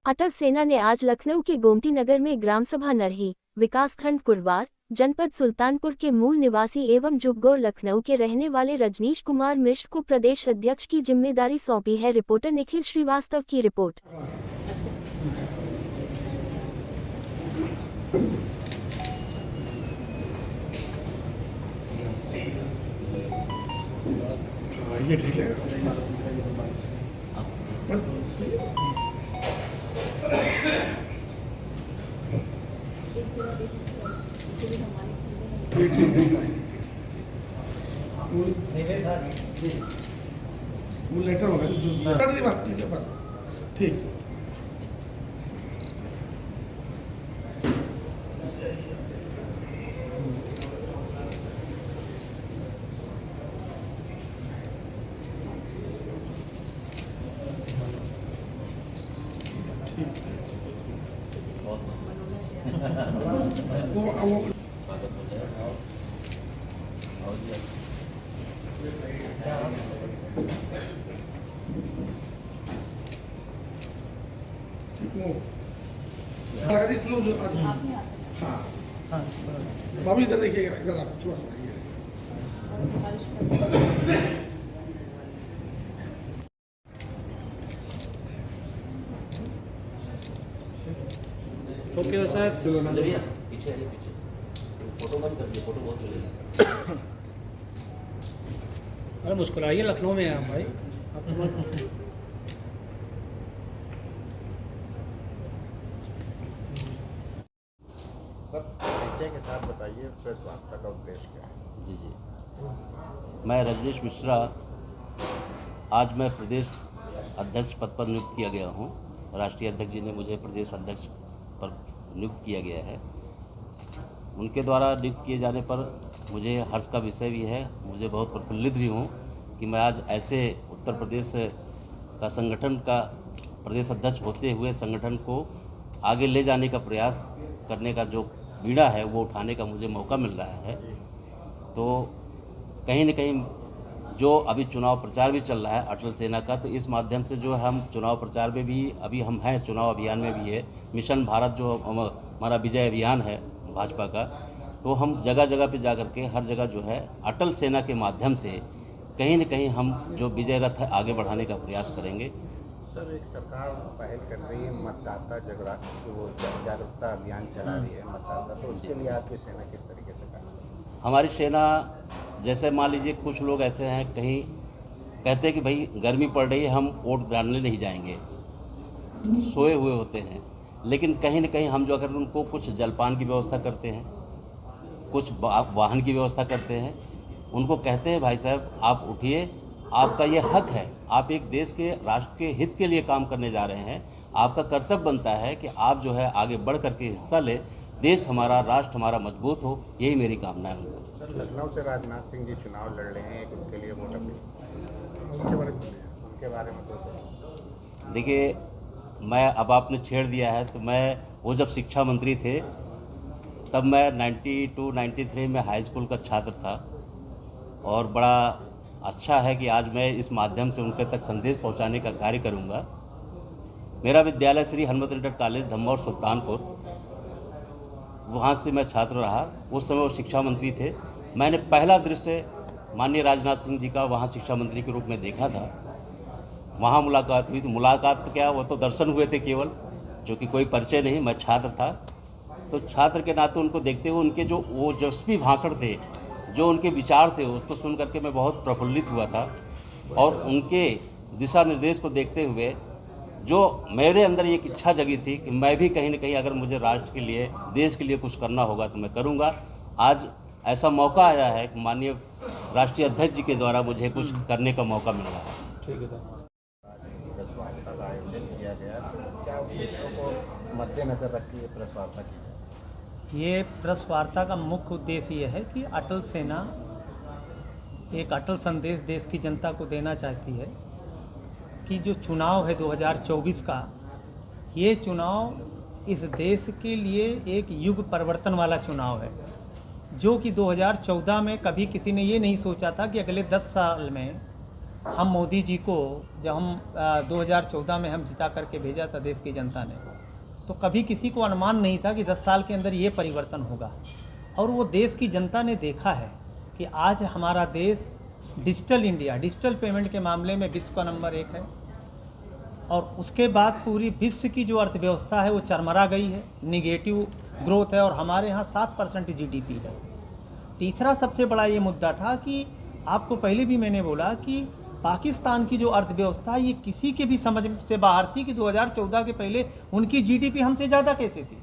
अटल सेना ने आज लखनऊ के गोमती नगर में ग्राम सभा नरही, विकासखंड कुरवार, जनपद सुल्तानपुर के मूल निवासी एवं जुगगौर लखनऊ के रहने वाले रजनीश कुमार मिश्र को प्रदेश अध्यक्ष की जिम्मेदारी सौंपी है। रिपोर्टर निखिल श्रीवास्तव की रिपोर्ट। ये ठीक है। वो लेटर होगा ठीक। हाँ बाबू इधर देखिएगा, इधर आप थोड़ा सा आइए। ओके सर, पीछे फोटो बंद कर दिए, फोटो बहुत चलेगा। अरे मुस्कुराइए, लखनऊ में हैं आप भाई। आप तो परिचय के साथ बताइए, प्रेस वार्ता का उद्देश्य क्या है? जी, मैं रजनीश मिश्रा, आज मैं प्रदेश अध्यक्ष पद पर नियुक्त किया गया हूँ। राष्ट्रीय अध्यक्ष जी ने मुझे प्रदेश अध्यक्ष पर नियुक्त किया गया है। उनके द्वारा नियुक्त किए जाने पर मुझे हर्ष का विषय भी है, मुझे बहुत प्रफुल्लित भी हूँ कि मैं आज ऐसे उत्तर प्रदेश का संगठन का प्रदेश अध्यक्ष होते हुए संगठन को आगे ले जाने का प्रयास करने का जो बीड़ा है वो उठाने का मुझे मौका मिल रहा है। तो कहीं न कहीं जो अभी चुनाव प्रचार भी चल रहा है अटल सेना का, तो इस माध्यम से जो हम चुनाव प्रचार में भी अभी हम हैं, चुनाव अभियान में भी है, मिशन भारत जो हमारा विजय अभियान है भाजपा का, तो हम जगह जगह पे जा कर के हर जगह जो है अटल सेना के माध्यम से कहीं न कहीं हम जो विजय रथ है आगे बढ़ाने का प्रयास करेंगे। सर, एक सरकार पहल कर रही है मतदाता जागरूकता अभियान चला रही है मतदाता, तो उसके लिए आपकी सेना किस तरीके से कर रही है? हमारी सेना, जैसे मान लीजिए कुछ लोग ऐसे हैं, कहीं कहते हैं कि भाई गर्मी पड़ रही है हम वोट डालने नहीं जाएंगे, सोए हुए होते हैं, लेकिन कहीं न कहीं हम जो अगर उनको कुछ जलपान की व्यवस्था करते हैं, कुछ वाहन की व्यवस्था करते हैं, उनको कहते हैं भाई साहब आप उठिए, आपका ये हक है, आप एक देश के राष्ट्र के हित के लिए काम करने जा रहे हैं, आपका कर्तव्य बनता है कि आप जो है आगे बढ़ करके हिस्सा ले, देश हमारा, राष्ट्र हमारा मजबूत हो, यही मेरी कामना है उनको। सर, लखनऊ से राजनाथ सिंह जी चुनाव लड़ रहे हैं, एक उनके लिए वोट अपील, उनके बारे में तो सर देखिए, मैं अब आपने छेड़ दिया है, तो मैं वो जब शिक्षा मंत्री थे तब मैं 92-93 में हाई स्कूल का छात्र था, और बड़ा अच्छा है कि आज मैं इस माध्यम से उनके तक संदेश पहुंचाने का कार्य करूंगा। मेरा विद्यालय श्री हनुमत इंटर कॉलेज धम्मौर सुल्तानपुर, वहाँ से मैं छात्र रहा। उस समय वो शिक्षा मंत्री थे। मैंने पहला दृश्य माननीय राजनाथ सिंह जी का वहाँ शिक्षा मंत्री के रूप में देखा था। वहाँ मुलाकात हुई, तो मुलाकात तो क्या, वो तो दर्शन हुए थे केवल, जो कि कोई परिचय नहीं। मैं छात्र था, तो छात्र के नाते उनको देखते हुए उनके जो वो यशस्वी भाषण थे, जो उनके विचार थे, उसको सुन करके मैं बहुत प्रफुल्लित हुआ था। और उनके दिशा निर्देश को देखते हुए जो मेरे अंदर एक इच्छा जगी थी कि मैं भी कहीं न कहीं अगर मुझे राष्ट्र के लिए, देश के लिए कुछ करना होगा तो मैं करूँगा। आज ऐसा मौका आया है कि माननीय राष्ट्रीय अध्यक्ष जी के द्वारा मुझे कुछ करने का मौका मिल रहा है। ठीक है। प्रेस वार्ता का आयोजन किया गया, तो क्या उद्देश्यों को मद्देनजर रख के प्रेस वार्ता की जाए? ये प्रेस वार्ता का मुख्य उद्देश्य ये है कि अटल सेना एक अटल संदेश देश की जनता को देना चाहती है कि जो चुनाव है 2024 का, ये चुनाव इस देश के लिए एक युग परिवर्तन वाला चुनाव है, जो कि 2014 में कभी किसी ने ये नहीं सोचा था कि अगले 10 साल में हम मोदी जी को जब हम 2014 में हम जिता करके भेजा था देश की जनता ने, तो कभी किसी को अनुमान नहीं था कि 10 साल के अंदर ये परिवर्तन होगा। और वो देश की जनता ने देखा है कि आज हमारा देश डिजिटल इंडिया, डिजिटल पेमेंट के मामले में विश्व का नंबर 1 है। और उसके बाद पूरी विश्व की जो अर्थव्यवस्था है वो चरमरा गई है, निगेटिव ग्रोथ है, और हमारे यहाँ 7% GDP है। तीसरा सबसे बड़ा ये मुद्दा था कि आपको पहले भी मैंने बोला कि पाकिस्तान की जो अर्थव्यवस्था ये किसी के भी समझ से बाहर थी कि 2014 के पहले उनकी GDP हमसे ज़्यादा कैसे थी,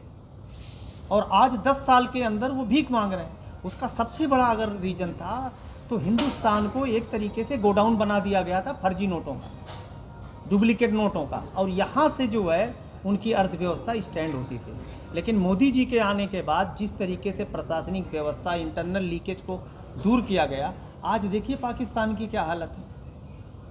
और आज 10 साल के अंदर वो भीख मांग रहे हैं। उसका सबसे बड़ा अगर रीज़न था तो हिंदुस्तान को एक तरीके से गोडाउन बना दिया गया था फर्जी नोटों का, डुप्लीकेट नोटों का, और यहाँ से जो है उनकी अर्थव्यवस्था स्टैंड होती थी। लेकिन मोदी जी के आने के बाद जिस तरीके से प्रशासनिक व्यवस्था, इंटरनल लीकेज को दूर किया गया, आज देखिए पाकिस्तान की क्या हालत है।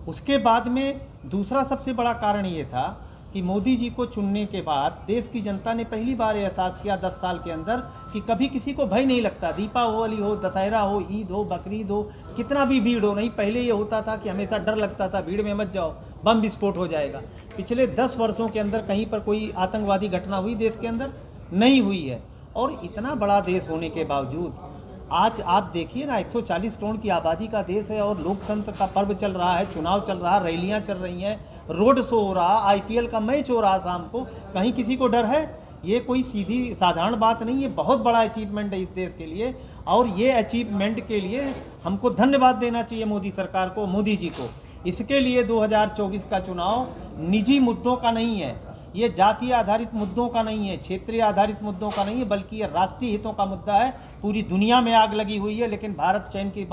उसके बाद में दूसरा सबसे बड़ा कारण ये था कि मोदी जी को चुनने के बाद देश की जनता ने पहली बार एहसास किया 10 साल के अंदर कि कभी किसी को भय नहीं लगता। दीपावली हो, दशहरा हो, ईद हो, बकरीद हो, कितना भी भीड़ हो, नहीं पहले ये होता था कि हमेशा डर लगता था भीड़ में मत जाओ, बम विस्फोट हो जाएगा। पिछले 10 वर्षों के अंदर कहीं पर कोई आतंकवादी घटना हुई देश के अंदर नहीं हुई है। और इतना बड़ा देश होने के बावजूद आज आप देखिए ना, 140 करोड़ की आबादी का देश है और लोकतंत्र का पर्व चल रहा है, चुनाव चल रहा है, रैलियां चल रही हैं, रोड शो हो रहा, IPL का मैच हो रहा शाम को, कहीं किसी को डर है? ये कोई सीधी साधारण बात नहीं है, बहुत बड़ा अचीवमेंट है इस देश के लिए। और ये अचीवमेंट के लिए हमको धन्यवाद देना चाहिए मोदी सरकार को, मोदी जी को। इसके लिए 2024 का चुनाव निजी मुद्दों का नहीं है, ये जातीय आधारित मुद्दों का नहीं है, क्षेत्रीय आधारित मुद्दों का नहीं है, बल्कि ये राष्ट्रीय हितों का मुद्दा है। पूरी दुनिया में आग लगी हुई है, लेकिन भारत चैन की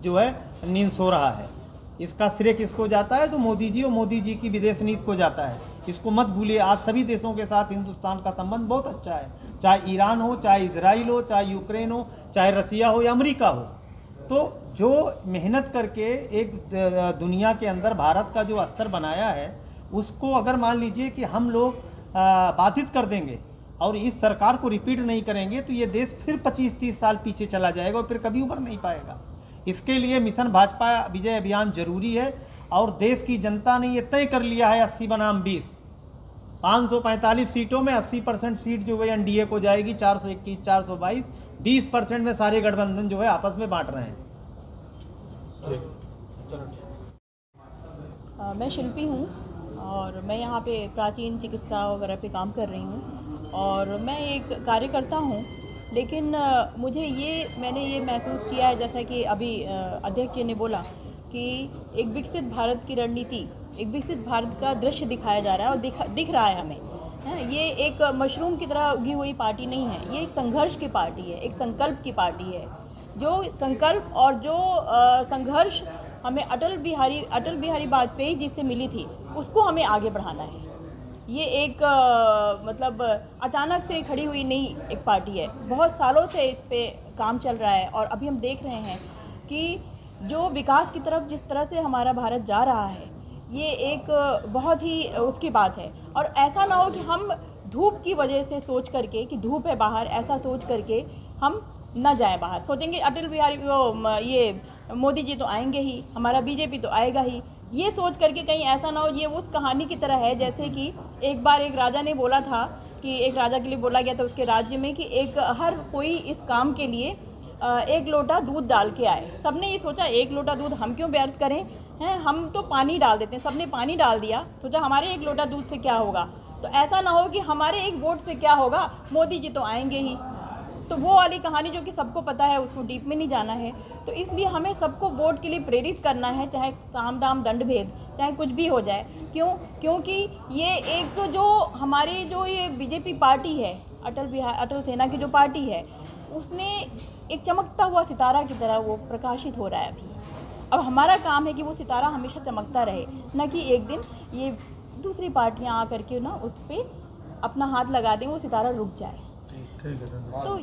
जो है नींद सो रहा है। इसका श्रेय किसको जाता है? तो मोदी जी और मोदी जी की विदेश नीति को जाता है। इसको मत भूलिए, आज सभी देशों के साथ हिंदुस्तान का संबंध बहुत अच्छा है, चाहे ईरान हो, चाहे इजराइल हो, चाहे यूक्रेन हो, चाहे रसिया हो या अमेरिका हो। तो जो मेहनत करके एक दुनिया के अंदर भारत का जो स्तर बनाया है, उसको अगर मान लीजिए कि हम लोग बाधित कर देंगे और इस सरकार को रिपीट नहीं करेंगे, तो ये देश फिर 25-30 साल पीछे चला जाएगा और फिर कभी उभर नहीं पाएगा। इसके लिए मिशन भाजपा विजय अभियान जरूरी है। और देश की जनता ने ये तय कर लिया है 80 बनाम 20, 545 सीटों में 80% सीट जो है NDA को जाएगी, 421, 422, 20% में सारे गठबंधन जो है आपस में बांट रहे हैं। मैं शिल्पी हूँ और मैं यहाँ पे प्राचीन चिकित्सा वगैरह पे काम कर रही हूँ और मैं एक कार्यकर्ता हूँ। लेकिन मैंने ये महसूस किया है, जैसा कि अभी अध्यक्ष जी ने बोला कि एक विकसित भारत की रणनीति, एक विकसित भारत का दृश्य दिखाया जा रहा है और दिख रहा है हमें। ये एक मशरूम की तरह उगी हुई पार्टी नहीं है, ये एक संघर्ष की पार्टी है, एक संकल्प की पार्टी है। जो संकल्प और जो संघर्ष हमें अटल बिहारी वाजपेयी जी से मिली थी, उसको हमें आगे बढ़ाना है। ये एक मतलब अचानक से खड़ी हुई नहीं एक पार्टी है, बहुत सालों से इस पे काम चल रहा है। और अभी हम देख रहे हैं कि जो विकास की तरफ जिस तरह से हमारा भारत जा रहा है, ये एक बहुत ही उसकी बात है। और ऐसा ना हो कि हम धूप की वजह से सोच करके कि धूप है बाहर, ऐसा सोच करके हम न जाएं बाहर, सोचेंगे अटल बिहारी ये मोदी जी तो आएंगे ही, हमारा BJP तो आएगा ही, ये सोच करके कहीं ऐसा ना हो ये उस कहानी की तरह है जैसे कि एक बार एक राजा ने बोला था कि एक राजा के लिए बोला गया था उसके राज्य में कि हर कोई इस काम के लिए 1 लोटा दूध डाल के आए। सबने ये सोचा 1 लोटा दूध हम क्यों व्यर्थ करें, हैं हम तो पानी डाल देते हैं। सबने पानी डाल दिया, सोचा हमारे 1 लोटा दूध से क्या होगा। तो ऐसा ना हो कि हमारे 1 वोट से क्या होगा, मोदी जी तो आएंगे ही। तो वो वाली कहानी जो कि सबको पता है, उसको डीप में नहीं जाना है। तो इसलिए हमें सबको वोट के लिए प्रेरित करना है, चाहे साम दाम दंड भेद, चाहे कुछ भी हो जाए। क्योंकि ये एक जो हमारी जो ये BJP पार्टी है, अटल सेना की जो पार्टी है, उसने एक चमकता हुआ सितारा की तरह वो प्रकाशित हो रहा है अभी। अब हमारा काम है कि वो सितारा हमेशा चमकता रहे, न कि एक दिन ये दूसरी पार्टियाँ आ करके ना उस पर अपना हाथ लगा दें, वो सितारा रुक जाए। तो